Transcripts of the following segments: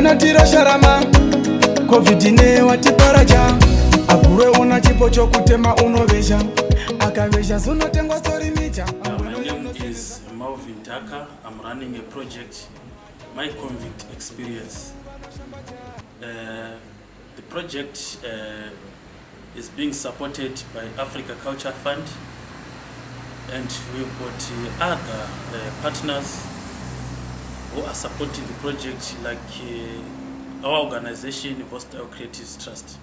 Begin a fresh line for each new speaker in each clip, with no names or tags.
natira sharama covid ne watiparaja akure una chipo chokutema unovesha akavesha zunotengwa story mita.
My name is Malvin Daka. I'm running a project, My Convict Experience. The project is being supported by Africa Culture Fund, and we've got other partners who are supporting the project, like our organization, Vostell Creatives Trust.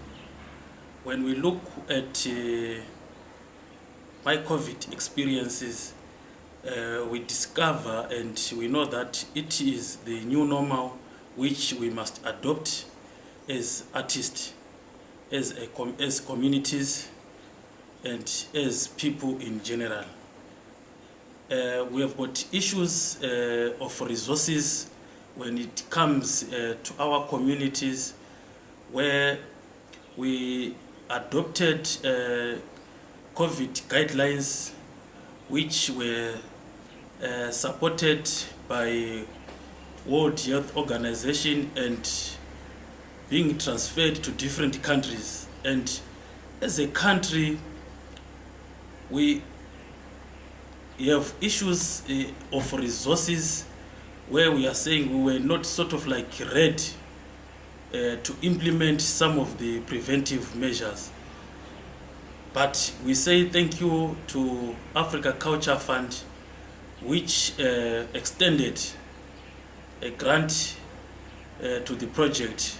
When we look at My COVID experiences, we discover and we know that it is the new normal which we must adopt as artists, as communities, and as people in general. We have got issues of resources when it comes to our communities, where we adopted COVID guidelines which were supported by World Health Organization and being transferred to different countries. And as a country, we have issues of resources where we are saying we were not sort of like ready to implement some of the preventive measures. But we say thank you to Africa Culture Fund, which extended a grant to the project,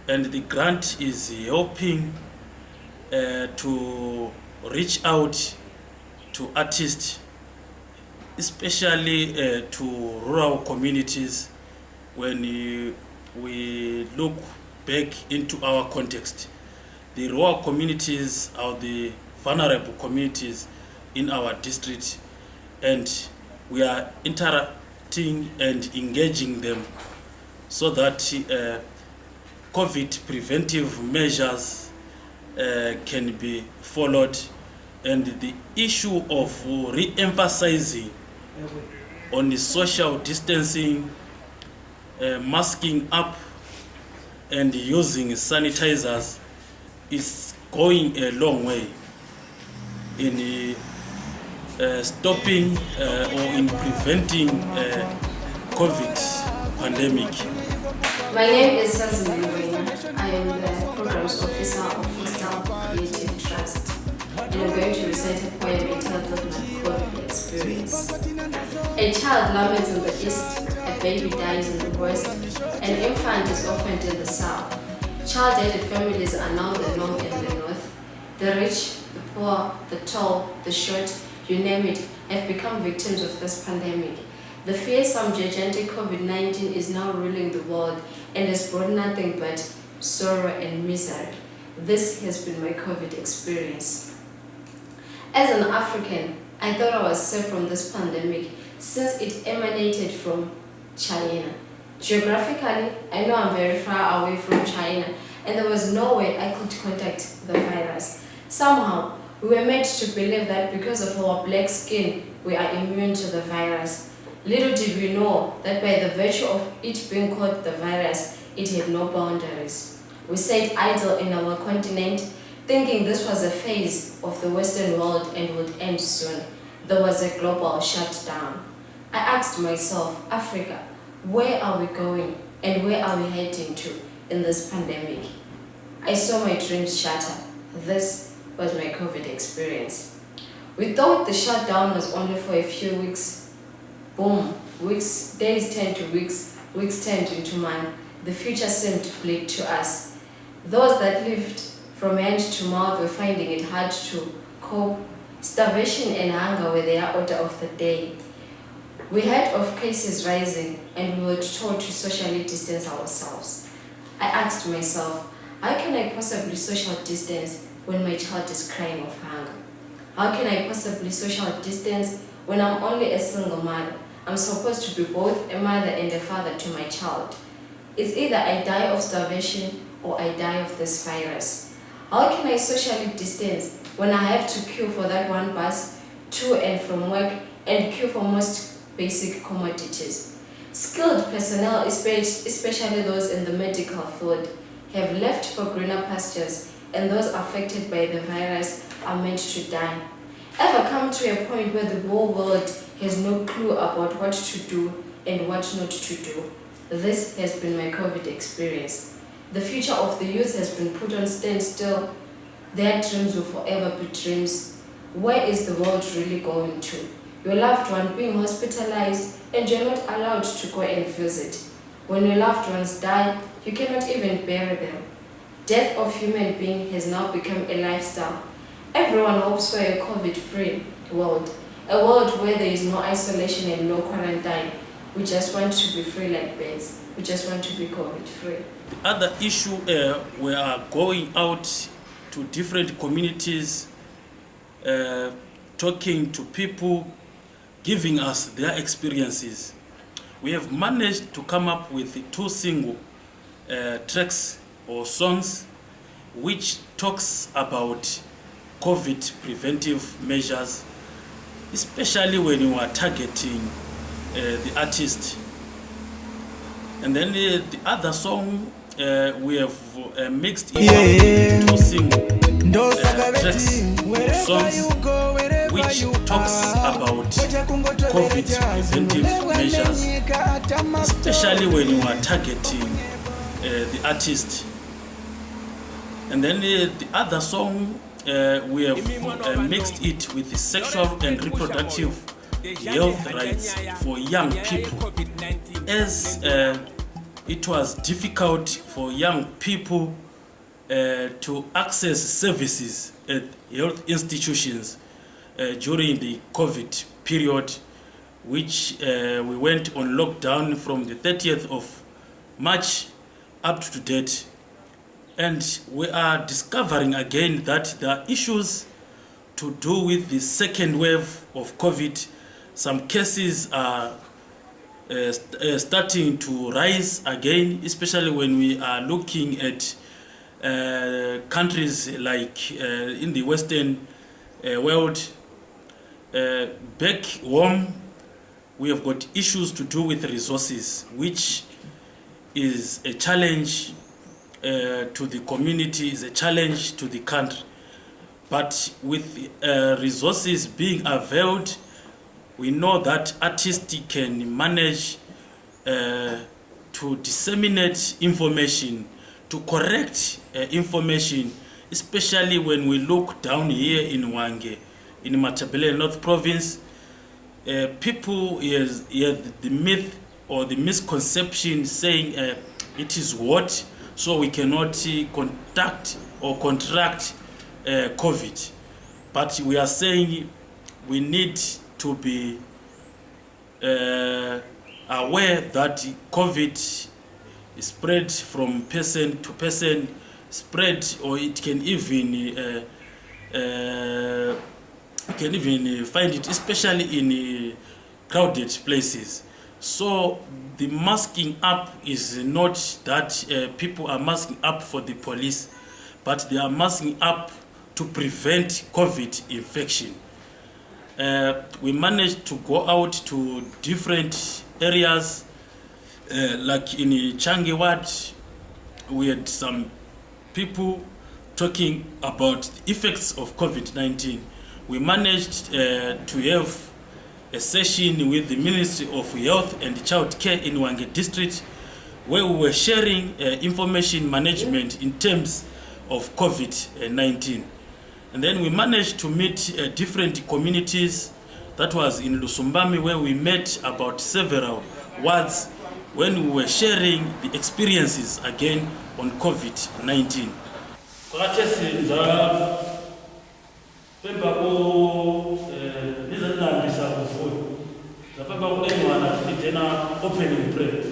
and the grant is helping to reach out to artists, especially to rural communities. When we look back into our context, the rural communities are the vulnerable communities in our district, and we are interacting and engaging them so that COVID preventive measures can be followed, and the issue of re-emphasizing on the social distancing, masking up, and using sanitizers is going a long way in stopping or in preventing COVID pandemic.
My name is Sazim Mbwina. I am the Programs Officer of Vostell Creative Trust, and I'm going to recite a poem entitled My COVID Experience. A child laments in the east, a baby dies in the west, an infant is orphaned in the south. Child-headed families are now the norm in the north. The rich, the poor, the tall, the short, you name it, have become victims of this pandemic. The fearsome, gigantic COVID-19 is now ruling the world and has brought nothing but sorrow and misery. This has been my COVID experience. As an African, I thought I was safe from this pandemic since it emanated from China. Geographically, I know I'm very far away from China, and there was no way I could contact the virus. Somehow, we were made to believe that because of our black skin, we are immune to the virus. Little did we know that by the virtue of it being called the virus, it had no boundaries. We sat idle in our continent, thinking this was a phase of the Western world and would end soon. There was a global shutdown. I asked myself, Africa, where are we going and where are we heading to in this pandemic? I saw my dreams shatter. This was my COVID experience. We thought the shutdown was only for a few weeks. Boom, weeks, days turned to weeks, weeks turned into months. The future seemed bleak to us. Those that lived from hand to mouth were finding it hard to cope. Starvation and hunger were their order of the day. We heard of cases rising, and we were told to socially distance ourselves. I asked myself, how can I possibly social distance when my child is crying of hunger? How can I possibly social distance when I'm only a single mother? I'm supposed to be both a mother and a father to my child. It's either I die of starvation or I die of this virus. How can I socially distance when I have to queue for that one bus to and from work and queue for most basic commodities? Skilled personnel, especially those in the medical field, have left for greener pastures, and those affected by the virus are meant to die. Ever come to a point where the whole world has no clue about what to do and what not to do? This has been my COVID experience. The future of the youth has been put on standstill. Their dreams will forever be dreams. Where is the world really going to? Your loved one being hospitalized and you're not allowed to go and visit. When your loved ones die, you cannot even bury them. Death of human being has now become a lifestyle. Everyone hopes for a COVID-free world, a world where there is no isolation and no quarantine. We just want to be free like birds. We just want to be COVID-free.
The other issue, we are going out to different communities, talking to people, giving us their experiences. We have managed to come up with 2 single tracks or songs which talks about COVID preventive measures, especially when you are targeting the artist. And then the other song we have mixed in 2 single tracks or songs which talks about COVID preventive measures, especially when you are targeting the artist. And then the other song we have mixed it with the sexual and reproductive health rights for young people, as it was difficult for young people to access services at health institutions during the COVID period, which we went on lockdown from the 30th of March up to date. And we are discovering again that there are issues to do with the second wave of COVID. Some cases are starting to rise again, especially when we are looking at countries like in the Western world. Back home, we have got issues to do with resources, which is a challenge to the community, is a challenge to the country. But with resources being availed, we know that artists can manage to disseminate information, to correct information, especially when we look down here in Hwange, in Matabele North Province. People have the myth or the misconception saying it is hot, so we cannot contact or contract COVID. But we are saying we need to be aware that COVID is spread from person to person, spread, or it can even find it, especially in crowded places. So the masking up is not that people are masking up for the police, but they are masking up to prevent COVID infection. We managed to go out to different areas, like in Changi Ward. We had some people talking about the effects of COVID-19. We managed to have a session with the Ministry of Health and Child Care in Hwange District, where we were sharing information management in terms of COVID-19. And then we managed to meet different communities. That was in Lusumbami, where we met about several wards when we were sharing the experiences again on COVID-19. Opening prayer.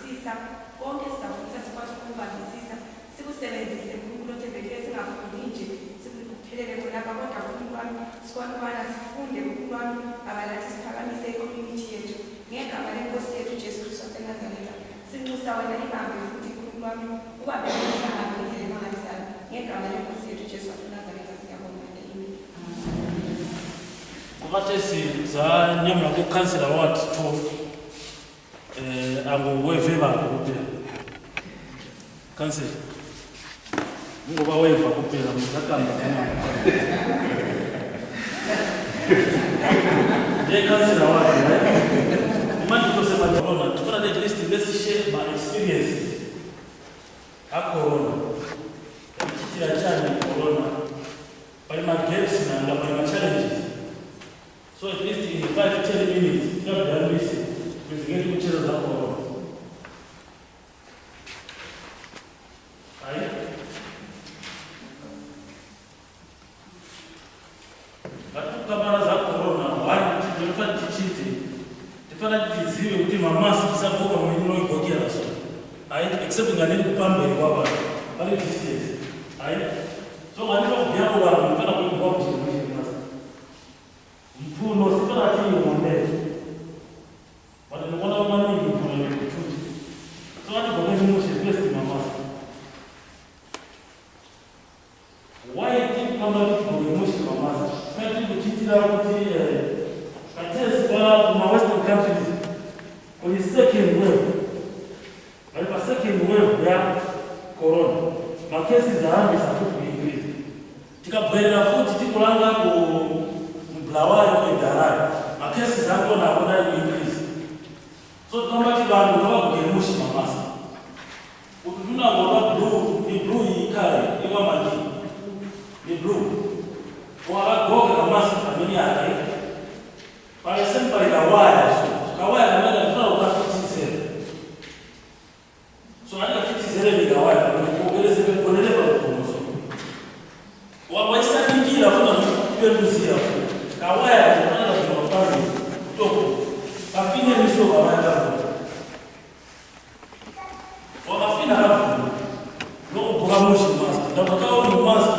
Sisa kusebenzisa umuntu othembekile singafundi nje sikuphelele khonapha kodwa umuntu wami sikwazi ukubana sifunde umuntu wami abalathi siphakamise i-community yethu ngegama lenkosi yethu Jesu Kristu waseNazaretha sinxusa wena ibambe futhi umuntu wami ubabekela ngendlela emangalisayo ngegama lenkosi yethu Jesu waseNazaretha siyabonga.
Kukathesi za nyama ku councilor ward 12 angoweveva kuphela council ngoba weva kuphela mzakamba ye councilor ward manje kusema corona tufuna at least let's share my experience a corona kitira chani corona by my gaps na my challenges. So at least in 5-10 minutes, you have done this. We get to each other up. Right? But kamera za corona, why you can't teach it? Different disease, we have mask. Some people may know go get us. Right? Except in a little pamper, you have a little distance. Right? So I don't have to go to the mpuno sipera chini mwonde wale mwana mwana ni mpuno ni kuchuti so watu kwa nini msipesti mama why think kama kwa mmoja mama kati kuchitira kuti katesi kwa western countries kwa second wave wale second wave ya corona na kesi za hambi sasa kuingiliza tikabwera futi tikulanga ku Blawari kwa darari, makesi zangu na kuna increase. So tunabaki bantu kama kugemushi mamasa. Ukituna ngoba blue ikale, iwa maji. Ni blue. Kwa goga kamasi kamili yake. Pale sempa ila waya so. Kawaya na mada tuna ukafiti zere. So hadi kafiti zere ni kawaya kwa kugeleze kuonelea kwa kumoso. Waisa nyingi la funa kupenduzi hapo. Kawaya tunataka kuwapanga kutoka kafine miso kawaya wakafina hapo ndio kugamushi mask ndio kwa mask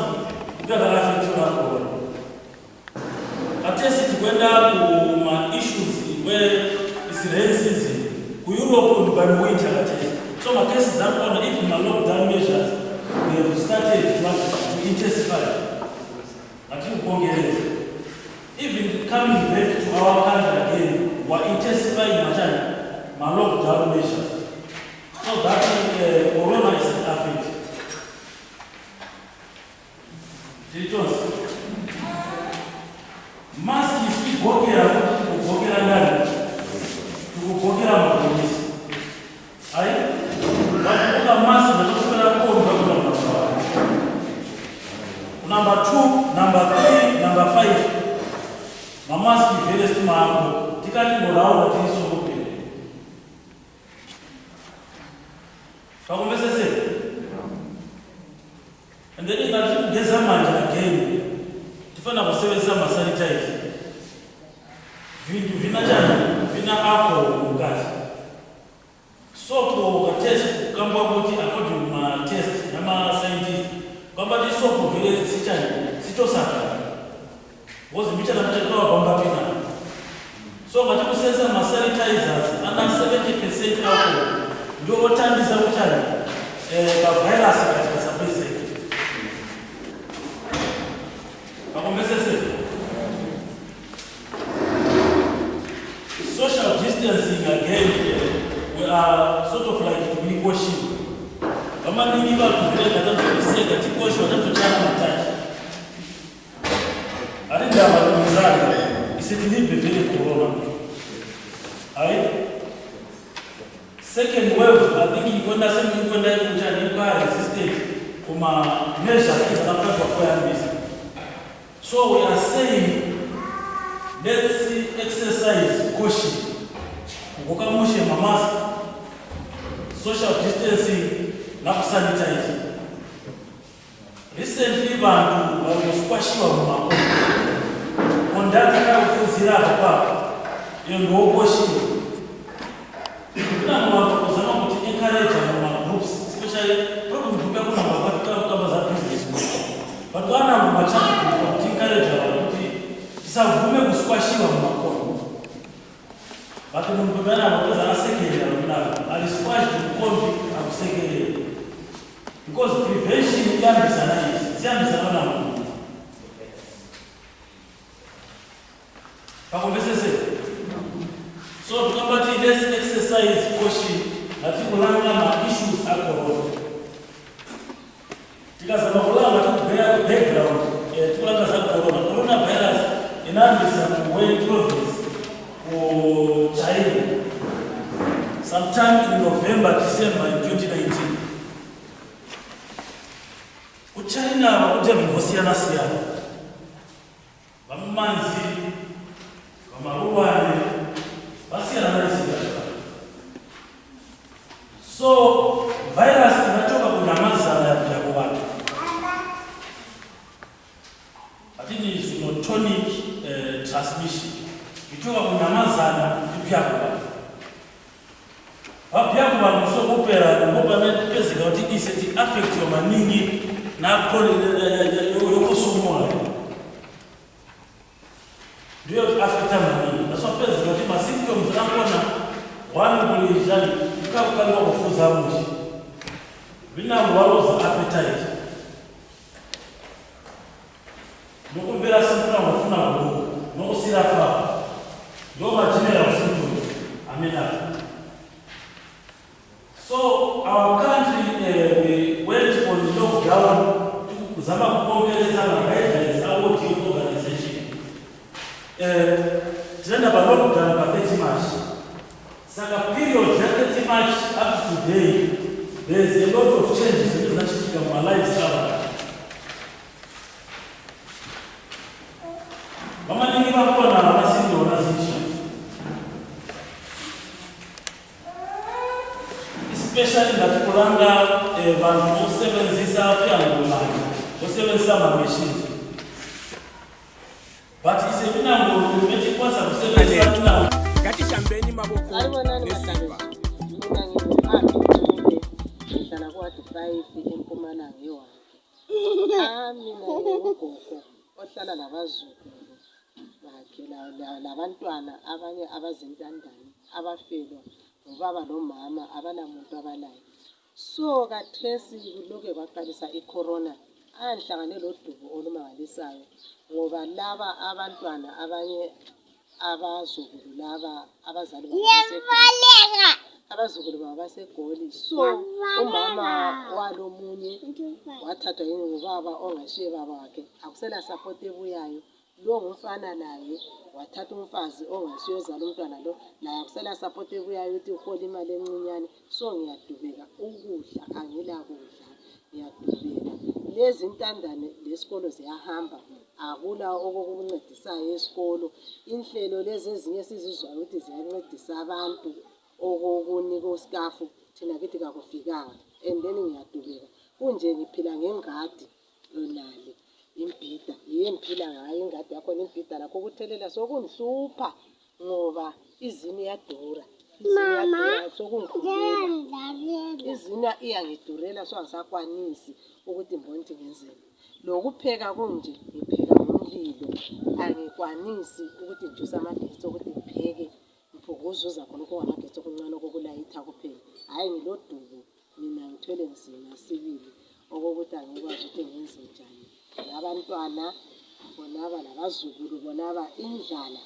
ndio afya tunako katesi tukwenda ku ma issues where Israelis ku Europe by winter katesi so ma cases zangu na even ma lockdown measures we have started to intensify lakini kuongeleza even coming back to our country again, we're intensifying my lockdown measures. So that corona is affected. Mask is kugogera ndani. Kugogera mapolisi. Ai? Wakuka mask na kufanya kwa number 2, number 3, number 5. Mamaski vile stima hapo tikati morao na tiso huko kakombe sese and then ina geza manja again tifana kusebenzisa ma sanitizer vindu vina hapo ukati sopo ka test kamba kuti according ma test na ma scientist kwamba di sopo vile sitosaka was mchana mchana bomba pina so matiku sensa ma sanitizers under 70% alcohol ndio watandiza mchana ka virus katika sabisi kakombesese social distancing again we are sort of like to be washing kama nini ba kuvile katika tikosho watachochana mataki arinda watumizana isikilipe vile corona. Second wave I think kwenda mchani kwa resistant kuma measure tunataka kwa mbisi. So we are saying let's exercise caution. Kukamushe mask, social distancing na kusanitize. Recently bantu walioskwashiwa mako ondaka kufuzira hapa yo ngokoshi kuna mambo kuzama kuti encourage ma groups especially problem group kuna sikwashiwa mumakono vati munhu pamene amapeza anasekerera mnalo alisikwashi mukombi akusekerera because prevention iyambisana izi ziyambisana na munhu pakumvesese. So tukambati let's exercise caution ngatikulanga ma-issues akorona tikazama kulanga tikubhera background tikulanga za coronavirus inambisa ku-Hubei province ku-China sometime in November, December in 2019. Ku-China vakudya vingosiyana-siyana vamumanzi vamaruwane vasiyana-siyana. So virus inatoka kunyamazana ya kuvanhu atini zoonotic transmission itoka kunyamazana ipya kuvanhu vapya kuvanhu sokupera ngopamepezeka kuti ise ti affect maningi yokusumula ndiyo affecta maningi nasopezeka kuti masymptoms akona one kulizani ikakukaliwa kufuza muchi vinamwaloza appetite nokumvera simpuna mafuna kuduka nokusira papa ndo matinera symptoms amena. So our country we went on lockdown kuzama kukongereza guidelines out of organization. Tenda ba lockdown ba 30 March. Saka period ya 30 March up to today, there is a lot of changes in the lifestyle. Mama ningi bakona abasindi onazisha. Especially ngatikulanga vanhu vosevenzisa pyangolana vosevenzisa mamachines but isevinango metikwanisa kusevenzisa
ngatishambeni maboko nesimba
ngihlala kwa-5 eMpumalanga eWalter. Mina ngogogo ohlala nabazukulu bakhe labantwana abanye abazintandane abafelwa ubaba nomama abanamuntu abalayo. So kathesi kulokhu kwaqalisa icorona angihlangane lodubo olumangalisayo ngoba laba abantwana abanye abazukulu laba abazali abazukulu baba baseGoli. So umama walomunye wathathwa yini ngubaba ongashiye baba wakhe akusela support ebuyayo. Lo ngumfana naye wathatha umfazi ongasiyozala umntwana lo naye akusela support ebuyayo ukuthi uhola imali encinyane. So ngiyadubeka ukudla angila kudla ngiyadubeka. Lezi intandane lesikolo ziyahamba akula okokuncedisayo esikolo. Inhlelo lezi ezinye sizizwayo ukuthi ziyancedisa abantu okokunika usikafu thina kithi kakufikanga and then ngiyadubeka kunje ngiphila ngengadi lonale imbhida iyengiphila ngayo ingadi yakhona imbhida lakho ukuthelela sokungihlupha ngoba izini iyadura izina iyangidurela so angisakwanisi ukuthi mbonti ngenzele lokupheka kunje ngipheka ngomlilo angikwanisi ukuthi ngijuse amagetsi ukuthi ngipheke mpukuzuza khona okungamagetsi okuncane okukulayitha kuphela hhayi ngilodubo mina ngithwele nzima sibili okokuthi angikwazi ukuthi ngenze njani. Abantwana bonaba labazukulu bonaba indlala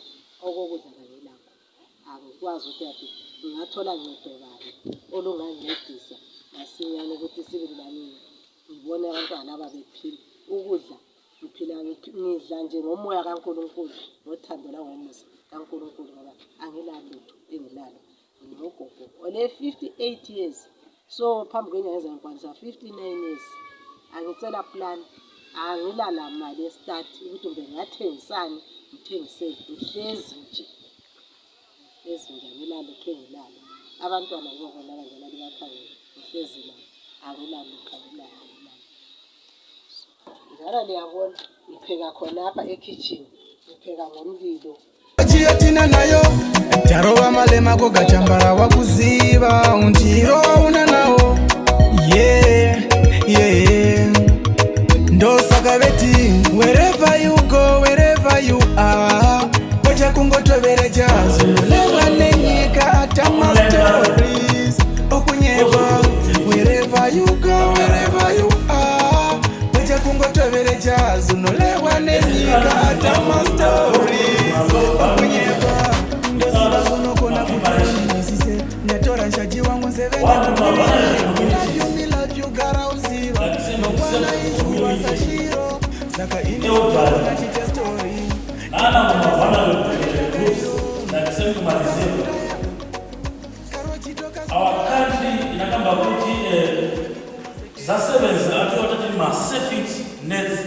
okokudla kangilakho angikwazi ukuthi ati ngingathola ncedo bani olungancedisa masinyane ukuthi sibili nami ngibone abantwana ababephila ukudla ngiphila ngidla nje ngomoya kaNkulunkulu nothando langomusa kaNkulunkulu ngoba angilalutho engilalo ngogogo ole 58 years. So phambi kwenyanga ezangikwanisa 59 years angicela plan angilala mali estart ukuthi mbe ngathengisani ngithengisele ngihlezi nje ngilala ngilala abantwana ngibona abangela libakhangela ngihlezi la angilala njalo liyabona ngipheka khona apha ekitchen ngipheka ngomlilo
chiyatina nayo tarowa malema kogachambara wakuziva undiro una nawo ndosaka veti wherever you go wherever you are saka inoona chite story
nana vulnerable groups like Sempuma Reserve. Our country inakamba kuti zasebenza atiotati ma-safety nets.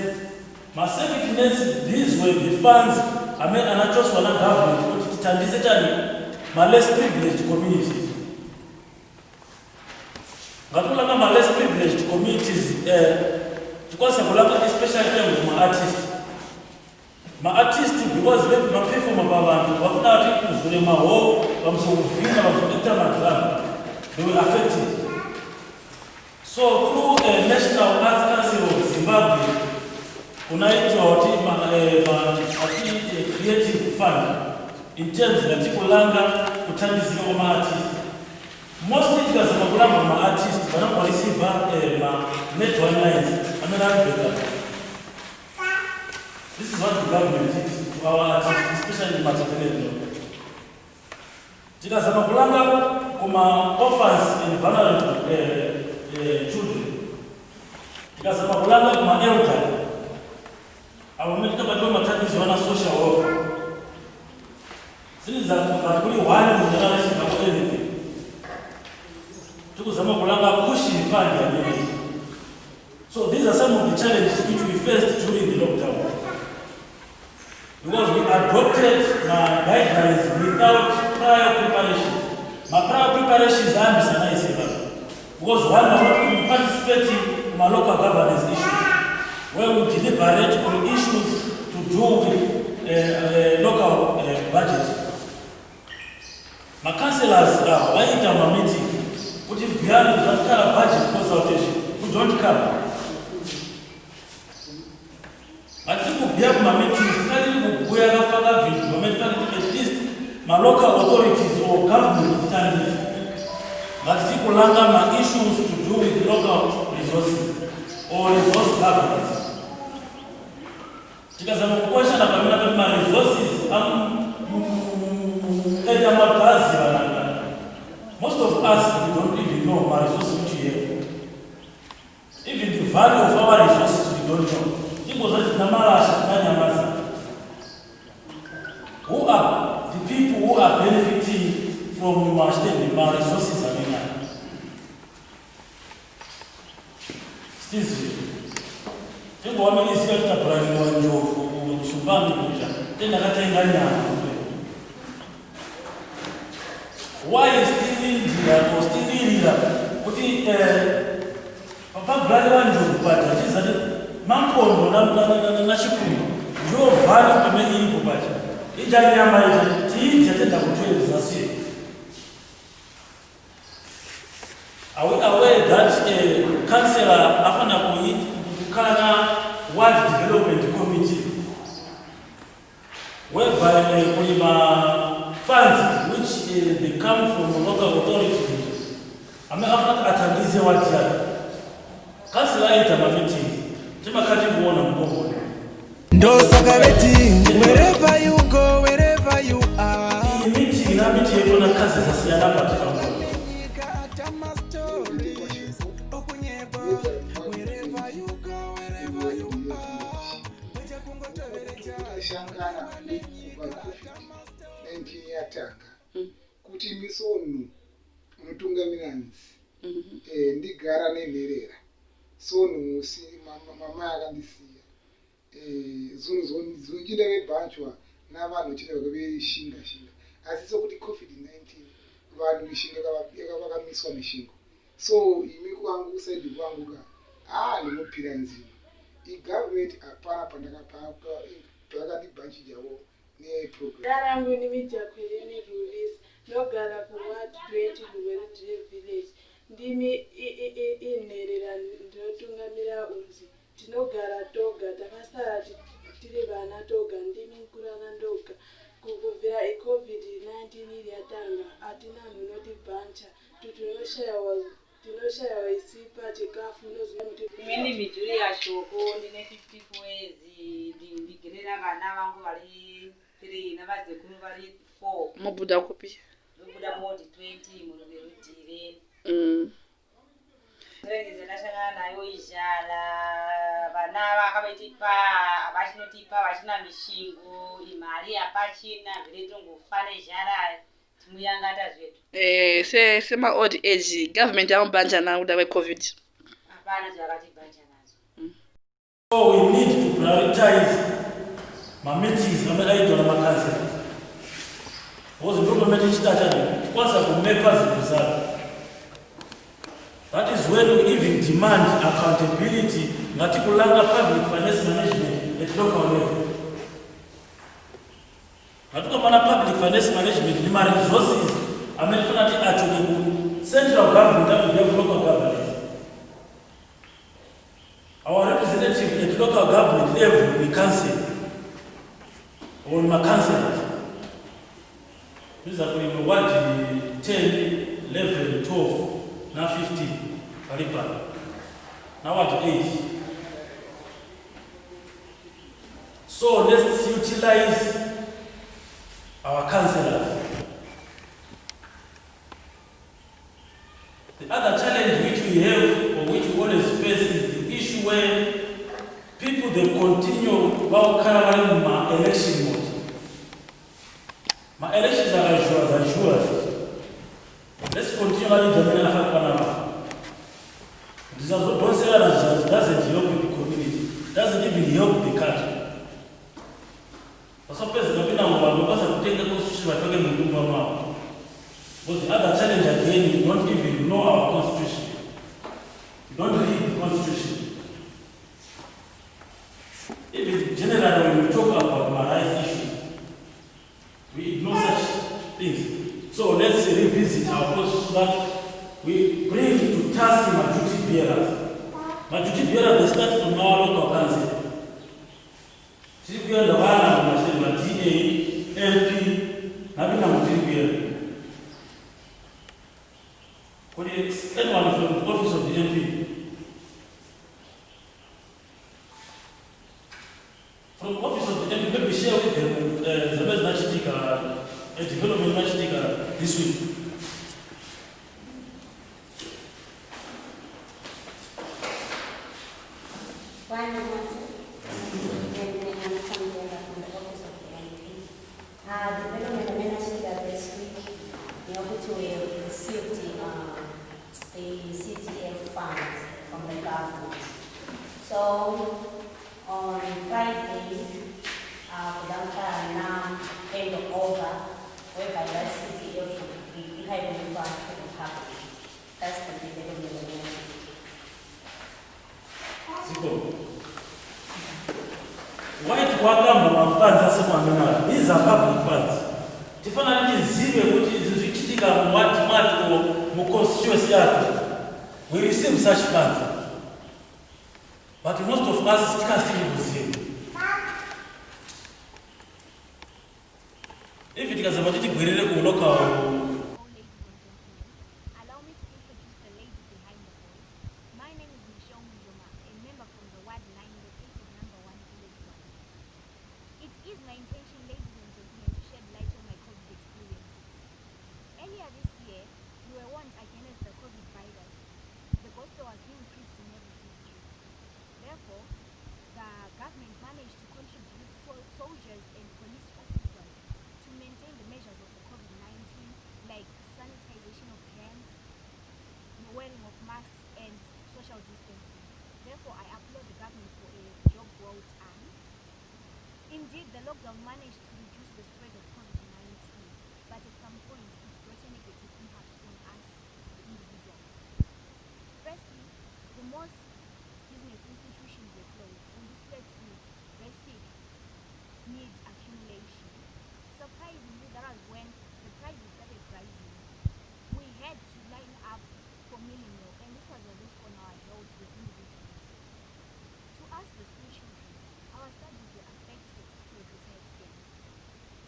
Ma-safety nets, these were the funds anachoswa na government kuti titandise chani ma-less privileged communities. Ngatulanga ma-less privileged communities because kulanga especially ma-artists. Ma-artists because they ma-perform abantu wafuna ati kuzule maho wamsokuvina wamsokuvina madram. They were affected. So through a National Arts Council of Zimbabwe, kunaitwa creative fund in terms of kulanga kutandizika kwa ma-artists. Mostly tikazama kulanga ma-artists wanaporeceiva ma-network lines amenabeka. This is what the government did to our artists, especially in Matabele. Tikazama kulanga kuma orphans and vulnerable children. Tikazama kulanga kuma elderly. Awameka bado matatizo wana social welfare. Sisi za kuli wale mjana kwa anything. Tukuzama kulanga pushing fund ya mimi. So these are some of the challenges which we faced during the lockdown. Because we adopted guidelines without prior preparation. My prior preparations are because one of them participating in my local governance issues, where we deliberate on issues to do with local budget. My councillors are right at my meeting, which is beyond that kind of budget consultation, who don't come. I think we have my meetings, at least my local authorities or government standards. But people langa my issues to do with local resources or resource governance. Because I'm a question about my resources, most of us we don't even know my resources which we have. Even the value of our resources we don't know. Who are the people who are benefiting from my resources? Still, think what many is going to provide one job, then I why is still India or still India? Put it, Papa Brother Joe, but it is a Mampo, Nashikun, Joe Valley to many people. Ijanyama iti yatenda kutwele zasi. Are we aware that a councillor afana kukana World Development Committee whereby kulima funds which they come from local authorities afana atandize watu yake. Councillor ita meeting tima kati kuona mkongo.
Ndo sakabeti wherever you go, wherever you are.
Miti na miti yetu na kazi za siasa patika.
Shangana nenti yatanga kuti misonu mutungamira nzi ndigara nemherera sonu musi mama akandisiya zunjira vebhanchwa navanhu chireva veshinga asi sokuti covid-19 vanhu mishinga yakavakamiswa mishingo so imi kwangu kusaidi kwangu nemupira nzima igovernment hapana pandakandibhanchi javo neprogram
darangu nimijakweleni rulis nogara kuward 20 luwelidre village ndimi inherera ndotungamira unzi tinogara toga takasara tiri vana toga ndimi nkurana ndoga kubvira covid-19 iri yatanga hatina nunotibhancha tinoshayawa isipa chikafu
imweni midhuri yashoko ndine 50 mwedzi ndigerera vana vangu vari 3 navazekuru vari 4
mubuda kupi
mubuda modi 20 munoverudire ndashangana nayo izhala vana vakavetipa vachinotipa vachina mishingo imari yapachina zviretongofa nezhara timuyangata zvedu
sema-old age government yamubanja nawo kuda kwe-covid
hapana zvakatibanja nazo.
So we need to prioritize ma-meetings amadaitwa namakanzela because ndopamene chitachani tikwanisa kumepa zinthu zake. That is when we even demand accountability ngati kulanga public finance management at local level. Ngatukamana public finance management ni ma-resources amenifuna ati achoke ku central government apibia ku local government. Our representative at local government level ni council or ma councillors. These are in ward 10, 11, 12, now 15. Kalipa. Now at 8. So let's utilize our councillors. The other challenge which we have, or which we always face, is the issue where people they continue about my election mode. My elections are assured. Let's continue to dominate Panama. This doesn't help the community, doesn't even help the country. Because the other challenge again, you don't even know our constitution. You don't read the constitution. Even generally when we talk about my rights issues, we ignore such things. So let's revisit our process so that we bring to task my duty bearers. My duty bearers they start from our local council. Duty bearer the one my TA, MP, Nabina duty bearer. Anyone from the office of the MP. From the office of the MP, maybe share with them the best a development matchmaker this week.
Development matchmaker this week, in order to receive the CTF funds from the government. So on Friday, now hand over, whereby that CTF will be handed over to the public. That's the development.
Why to welcome our funds as a these are public funds. Tifana zibe kuti zichitika mu constituency yako. We receive such funds. But most of us can't still receive. If it is about it, we really go local.
Indeed, the lockdown managed to reduce the spread of COVID-19, but at some point it brought a negative impact on us, the individuals. Firstly, the most business institutions were closed, and this led to basic need accumulation. Surprisingly, that was when the prices started rising. We had to line up for mini meal, and this was a risk on our health as individuals. To us, the school children, our studies were affected to a greater extent.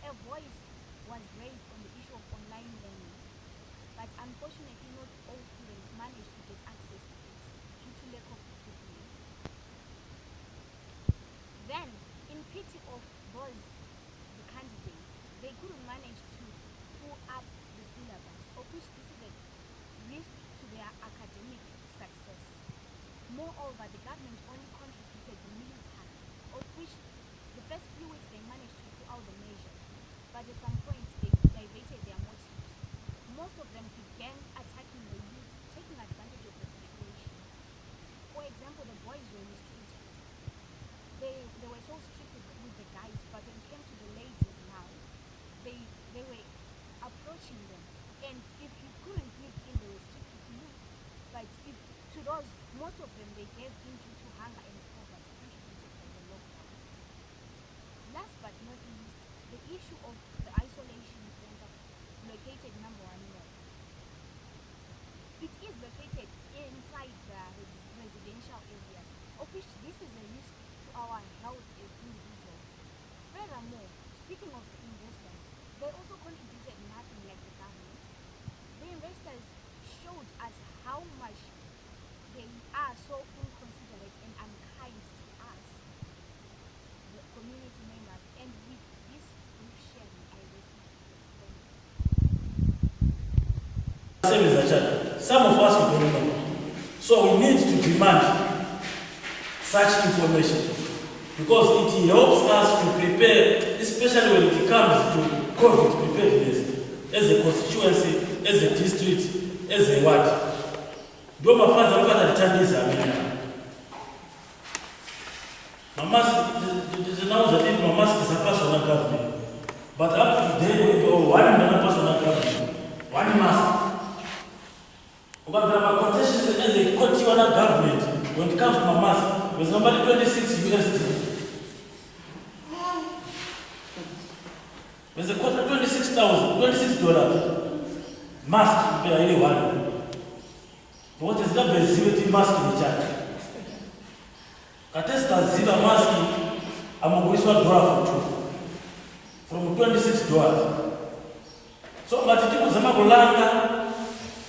A voice was raised on the issue of online learning, but unfortunately not all students managed to get access to it due to lack of equipment. Then, in pity of those, the candidates, they couldn't manage to pull up the syllabus, of which this is a risk to their academic success. Moreover, the government only contributed most of them they gave in due to hunger and poverty contributed by the lockdown. Last but not least, the issue of the isolation center located number 1 mall. It is located inside the residential areas, of which this is a risk to our health as individuals. Furthermore, speaking of the investors, they also contributed nothing like the government. The investors showed us how much they are so inconsiderate and unkind to us, the community members, and with this brief sharing, I rest my case.
Some of us we don't know. So we need to demand such information because it helps us to prepare, especially when it comes to COVID preparedness, as a constituency, as a district, as a ward. Do my father look at the time this my mask is a personal government. But up to today, we go one personal government, one mask. Because there are quotations as a quotidian government when it comes to my mask, there's somebody 26 USD. There's a quota $26 mask per anyone. What is that beziveti mask in charge? Katesta ziva mask amuguliswa $1 for 2 from $26. So matitiku zama kulanga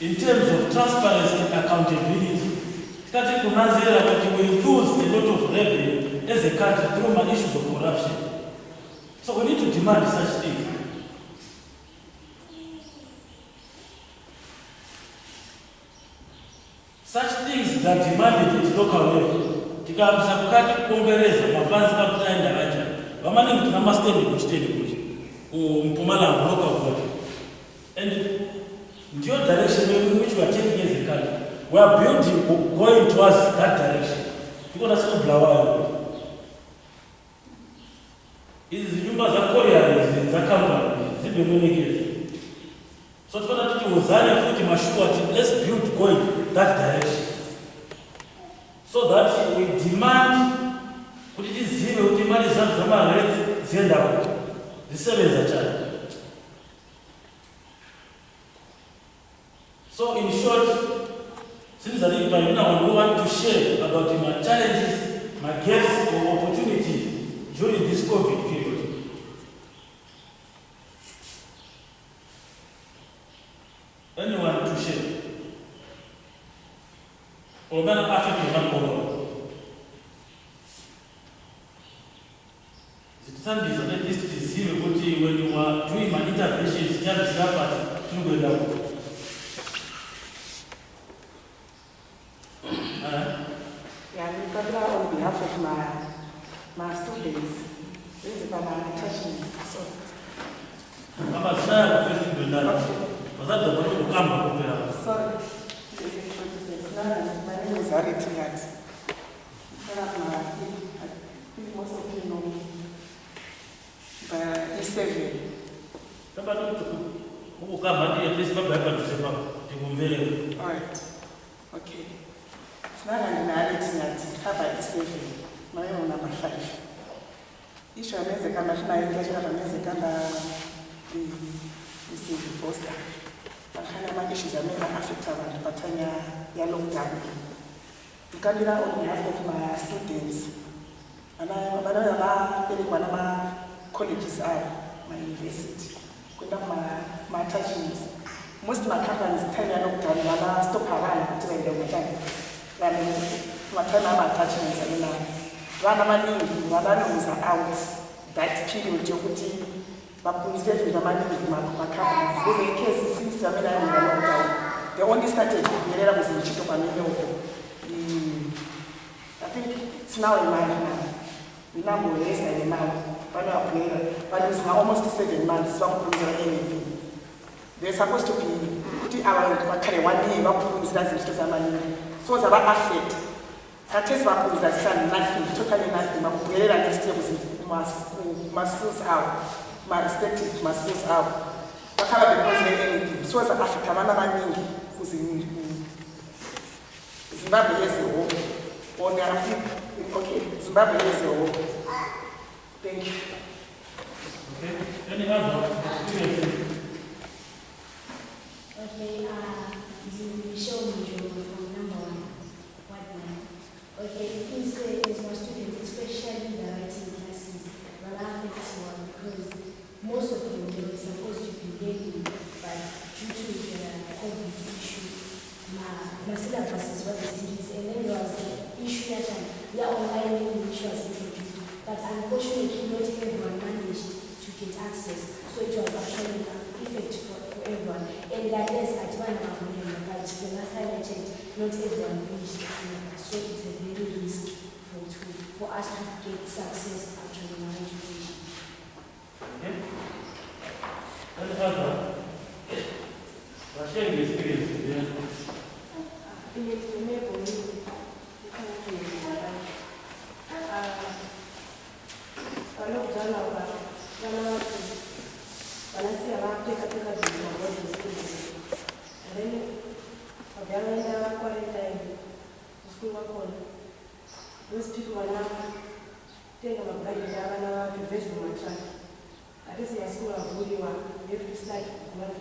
in terms of transparency and accountability. Tikati kunazira that we lose a lot of revenue as a country through my issues of corruption. So we need to demand such things. Such things that demanded at local level. Tikabisa kukati kuombereza mabanzi kapitaenda raja. Wamani mtu namastendi kuchiteni kuchi. Mpumalanga local body. And in your direction in which we are taking as a country, we are building, going towards that direction. Because that's not blower. Is nyumba za Korea za company zibe mwenyewe. So tunataka tuuzane futi mashua let's build going that direction. So that we demand kuti zibe kuti mali za mali zienda huko. Zisebenza chana. So in short, since I think by now we want to share about my challenges, my gaps or opportunities during this COVID period. Anyone to share? Or when African number the time is at least to see when you are doing my interventions, just happen to go down.
On behalf of my students, this is my attachment. So, sorry, my name is Ari Tiat. I think most of you know me. E7. Alright. Okay. Hapa E7, maneno namba 5. Ishu ameze kama tunaendelea ameze kama Steve Foster. Akana ma issues amena affect abantu batanya ya lockdown. Ukabila on behalf of my students. Ana badala ba pele kwa na colleges are my university. Kwenda my attachments. Most my companies tell ya lockdown wana stop hawana kutenga mtani. Matana attachments and run money, Wananusa out that period yokuti bakunzwe with the money with my companies. There's a case since the lockdown. They only started Mirera was in Chico I think it's now in my hand. The number is and now, but it's now almost 7 months, so anything. They're supposed to be putting our 1 day, so it's about affect. Katesi bakunzi that nothing, totally nothing. Makuperera next year must schools out, my respective must schools out. Bakala because anything. So it's Africa, mana maningi Zimbabwe as a whole, or there are people, okay, Zimbabwe as a whole. Thank you.
Okay, any other experiences?
Okay, you show me from number 1. What now? Okay, please say as my students, especially the writing classes, will affect one because most of them they were supposed to be ready, but due to the COVID issue, my syllabus is what the series, and then there was the issue that online which was introduced, but unfortunately not everyone managed to get access, so it was actually an effect for everyone. And that is at one hour, but the last time I checked, not everyone finished the syllabus, so it's a very risk for us to get success actually in our education.
Okay. Any other? Sharing the experience.
Those people are now taking a blood and now to visit my child. I guess in school of who you are, you have to start one.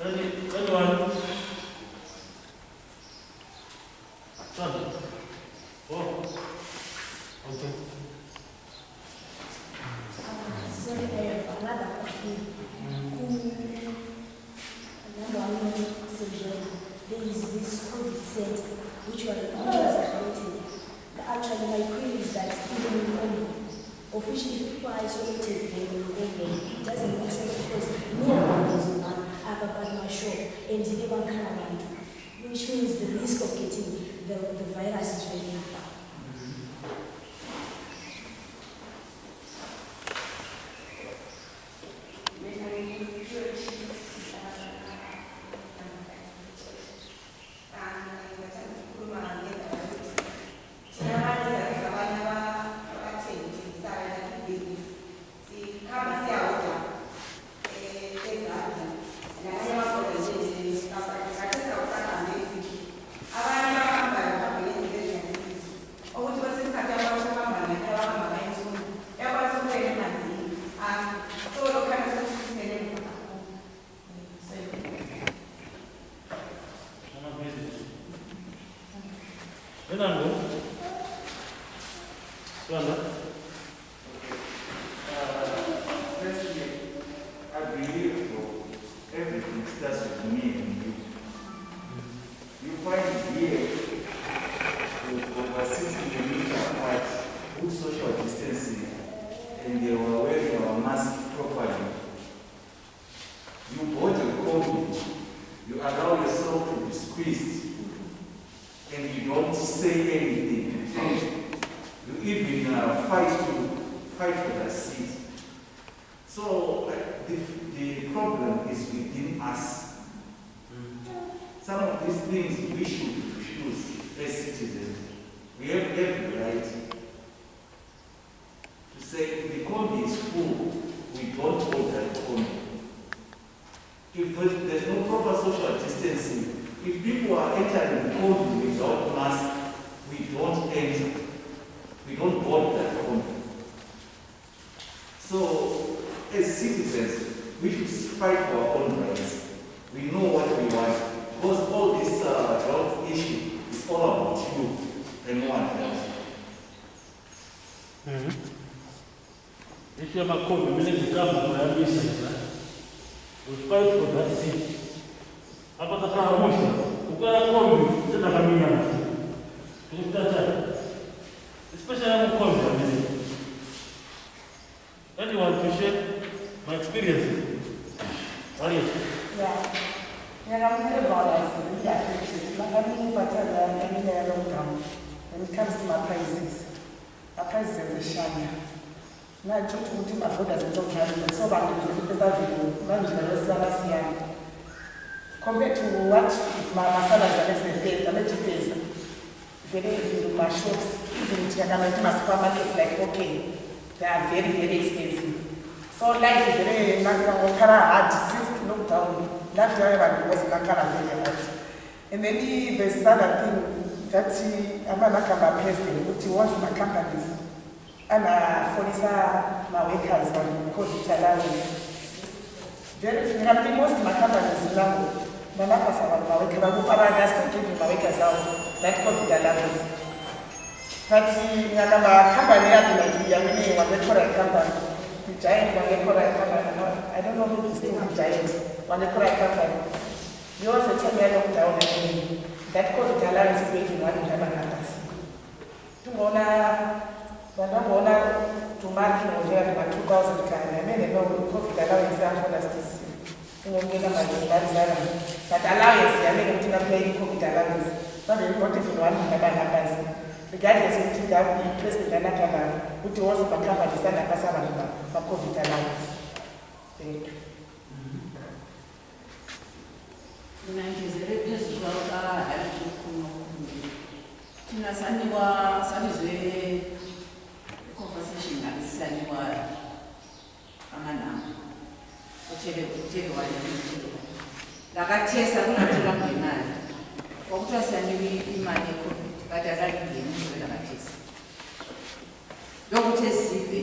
Anyone? Sorry. Oh. Okay.
Sorry, another question. There is this COVID center which was created. Actually, my query is that even in Congo, officially people are isolated in Congo. It doesn't make sense because no one is in my shop and they don't come around, which means the risk of getting the virus is very high.
Compared to what my salaries are very in my shops, even in my supermarkets, like okay, they are very, very expensive. So life is very hard since lockdown. lockdown, last year everybody was in a caravan. And then there's another thing that Amanakamba president, which wants my companies, and for this, my workers, and COVID allowance. Most of my companies now, my workers, are still giving my workers out that COVID allowance. But my company, I want to company, the giant, I don't know who is still the giant, one company. You also tell me lockdown and that COVID allowance is making one in Habanas. Tomorrow, to mark about 2,000 kind. I mean, COVID allowance is but allowance, I mean, I'm paying COVID allowance. Not the important in one in Habanas. Regardless of the president and Nakama, which was a company, stand up as a COVID allowance. Thank you.
Tinasaniwa sabizwe conversation alisaniwa amanamba utshele wale lakathesa kunathola ngemali kwakuthiwa siyaniwe imali yeCovid kade akangeni izwe lakathesa lokuthi esive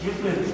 different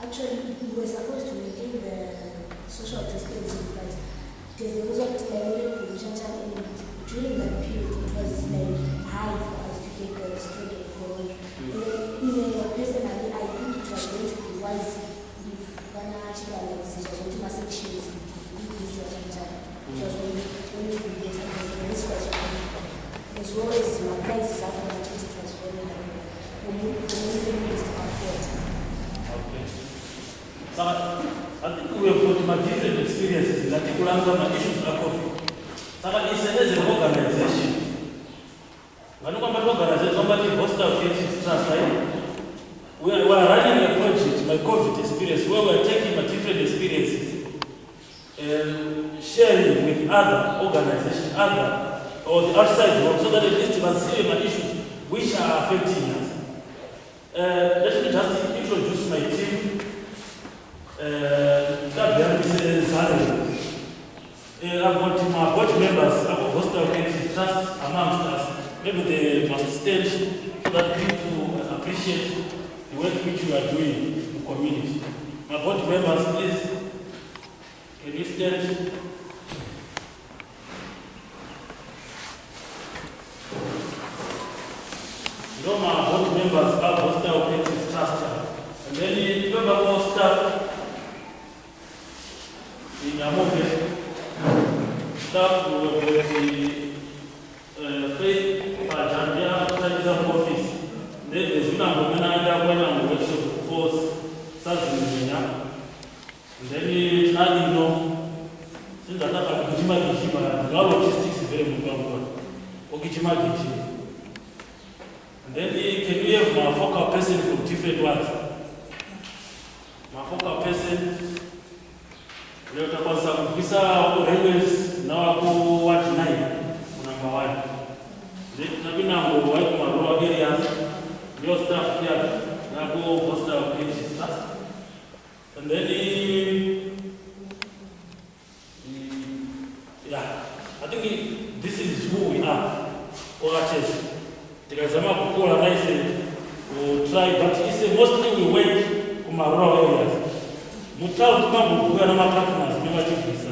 Actually, we were supposed to maintain the social distancing, but there's a result during that period it was like hard for us to get the spread of corona. Personally, I think it was going to be wise if one actually like sections it was going to be better because the risk was as well as my prices after that it was very low for me to afford.
So I think we have got my different experiences that people answer my issues are COVID. So it's an organization. When you come to organization, somebody hosts our creative trust, right? We are running a project, my COVID experience, where we are taking my different experiences and sharing with other organizations, or the outside world, so that at least we can see my issues which are affecting us. Let me just introduce my team. I've got my board members of Hostel Creative Trust amongst us. Maybe they must stand so that people appreciate the work which you are doing in the community. My board members, please, can you stand? You know, my board members are Hostel Creative Trust. And then you remember all staff in Yamoke, staff with the Faith Pajambia Tourism Office. Then there's Unamana when I'm working force, Sazina. And then I know, since I have Gijima Gijima, logistics is very important. Ogijima Gijima. And then can we have my focal person from different ones? My focal person. Leo tutaanza kubisa railways na wako watu 9 namba 1. Ndio tunabina ngo wako maroa areas ndio staff pia na go posta office staff. And then yeah, I think this is who we are. OHS. Tukasema kukula nice to try, but it's mostly we work in maroa areas. Mutao mambo kuona mapartners ni watu visa.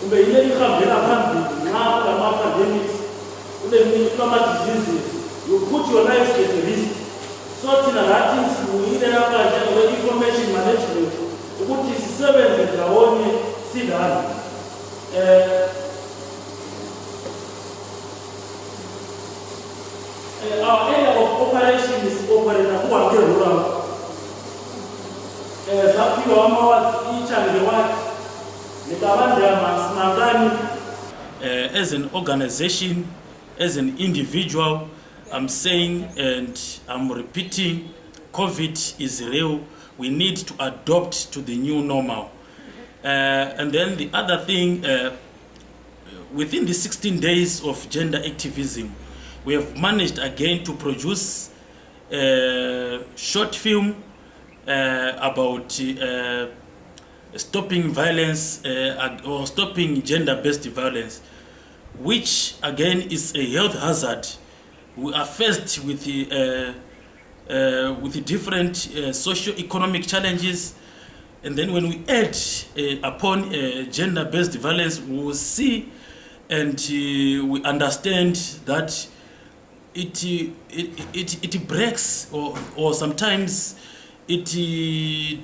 Kumbe ile ikambela pambi na kama academics ule ni kama disease you put your life at risk. So tina ratings ile hapa ya information management ukuthi sisebenze ndawonye Our area of operation is operating Kuange Rural. Zapiwa amawazi each and the one. As an organization, as an individual, I'm saying and I'm repeating, COVID is real. We need to adopt to the new normal. And then the other thing, within the 16 days of gender activism, we have managed again to produce a short film about stopping violence or stopping gender-based violence, which again is a health hazard. We are faced with the different socio-economic challenges, and then when we add upon gender-based violence, we will see and we understand that it breaks or sometimes it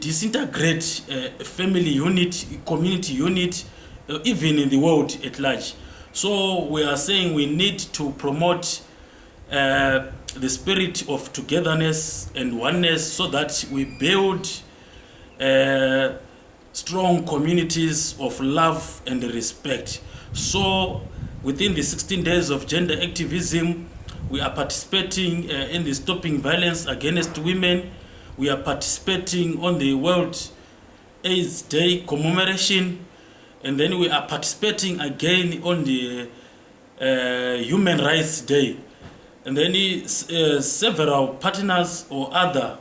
disintegrates family unit, community unit, even in the world at large. So we are saying we need to promote the spirit of togetherness and oneness so that we build strong communities of love and respect. So within the 16 days of gender activism, we are participating in the Stopping Violence Against Women. We are participating on the World AIDS Day commemoration, and then we are participating again on the Human Rights Day. And then several partners or other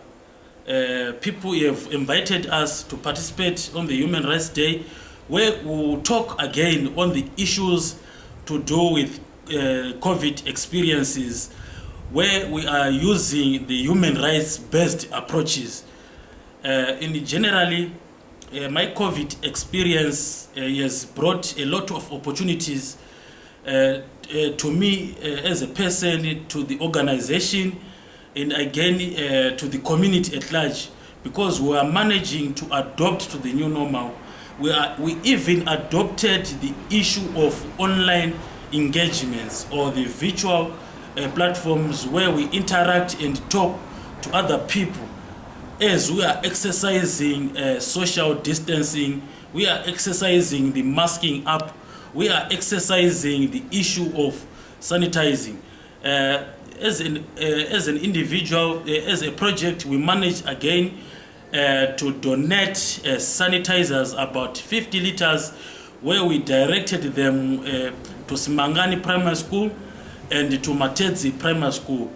people have invited us to participate on the Human Rights Day, where we will talk again on the issues to do with COVID experiences, where we are using the human rights-based approaches. In generally, my COVID experience has brought a lot of opportunities to me as a person, to the organization, and again to the community at large, because we are managing to adopt to the new normal. We even adopted the issue of online engagements or the virtual platforms where we interact and talk to other people. As we are exercising social distancing, we are exercising the masking up, we are exercising the issue of sanitizing. As an individual, as a project, we managed again to donate sanitizers, about 50 liters, where we directed them to Simangani Primary School and to Matedzi Primary School.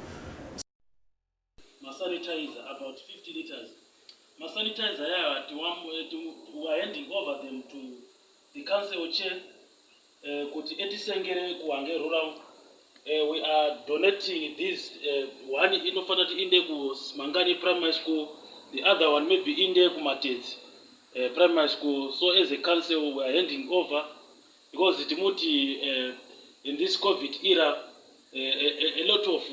Sanitizer, about 50 liters. Sanitizer, we are handing over them to the council chair. We are donating this one in Simangani Primary School, the other one maybe in Matedzi Primary School. So as a council, we are handing over, because in this COVID era, a lot of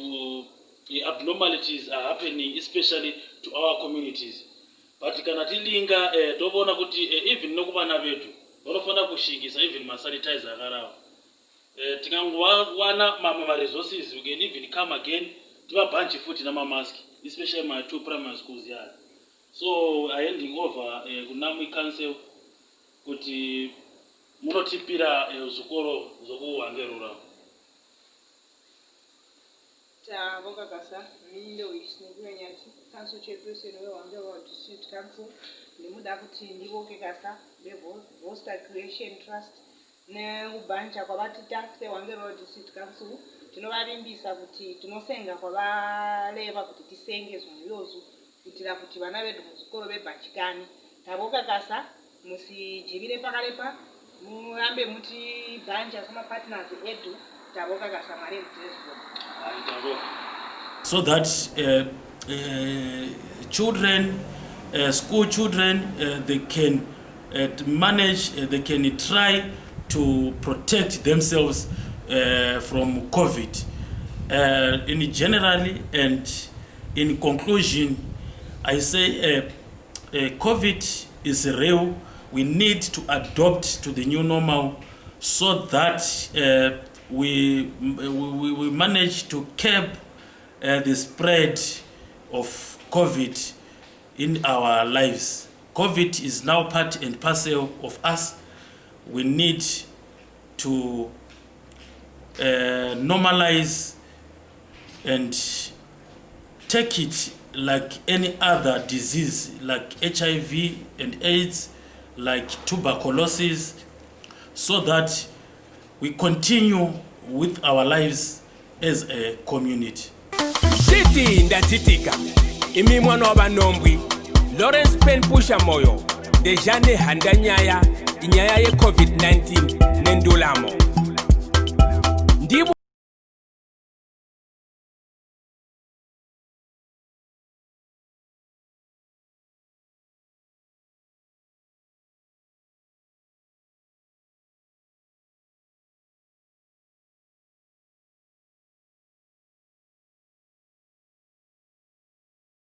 abnormalities are happening, especially to our communities. But kanatilinga tobona kuti even nokubana betu vanofana kushingisa even masanitizer akarawa. Tingangwana ma resources, we can even come again to a bunch of foot in my mask, especially my 2 primary schools here. So I handing over kunami council kuti munotipira zvikoro zokuwangerura.
Tabonga kasa minde wisinikiwe nyati council chairperson weWangero District Council ndimuda kuti ndiboke kasa Voster Creation Trust nekubhanja kwabatita seWangero District Council tinovarimbisa kuti tinosenga kwavaleva kuti tisenge zvonyozo kuitira kuti vana vedu muzvikoro vebhachikani. Taboka kasa musijivire pakarepa, murambe muti bhanja semapartners edu. Taboka kasa mari mutezvo.
So that children, school children, they can manage, they can try to protect themselves from COVID. In generally and in conclusion, I say COVID is real. we need to adopt to the new normal so that we manage to curb the spread of COVID in our lives. COVID is now part and parcel of us. We need to normalize and take it like any other disease, like HIV and AIDS, like tuberculosis, so that we continue with our lives as a community.
City ndatitika imi mwana wa Banombwi Lawrence Pen Pusha Moyo Dejane Handanyaya inyaya ye COVID-19 nendulamo